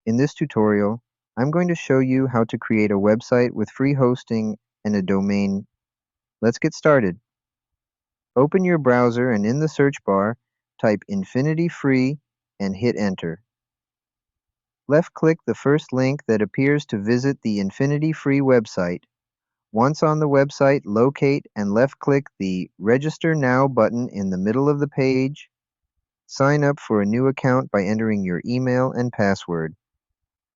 In this tutorial, I'm going to show you how to create a website with free hosting and a domain. Let's get started. Open your browser and in the search bar, type Infinity Free and hit Enter. Left-click the first link that appears to visit the Infinity Free website. Once on the website, locate and left-click the Register Now button in the middle of the page. Sign up for a new account by entering your email and password.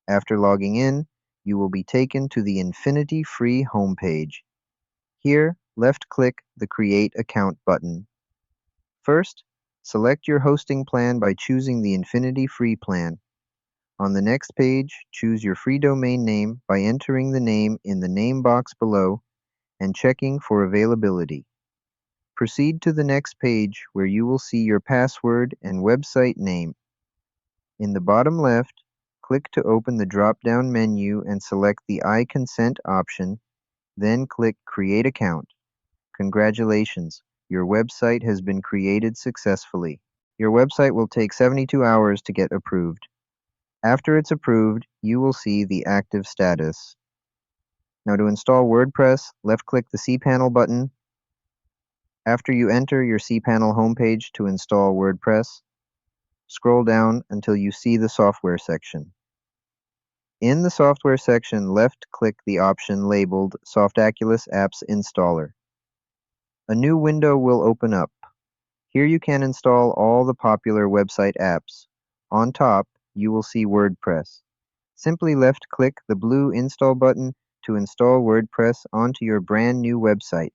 After logging in, you will be taken to the Infinity Free homepage. Here, left-click the Create Account button. First, select your hosting plan by choosing the Infinity Free plan. On the next page, choose your free domain name by entering the name in the name box below and checking for availability. Proceed to the next page where you will see your password and website name. In the bottom left, click to open the drop-down menu and select the I consent option, then click Create Account. Congratulations, your website has been created successfully. Your website will take 72 hours to get approved. After it's approved, you will see the active status. Now to install WordPress, left-click the cPanel button. After you enter your cPanel homepage to install WordPress, scroll down until you see the software section. In the software section, left-click the option labeled Softaculous Apps Installer. A new window will open up. Here you can install all the popular website apps. On top, you will see WordPress. Simply left-click the blue Install button to install WordPress onto your brand new website.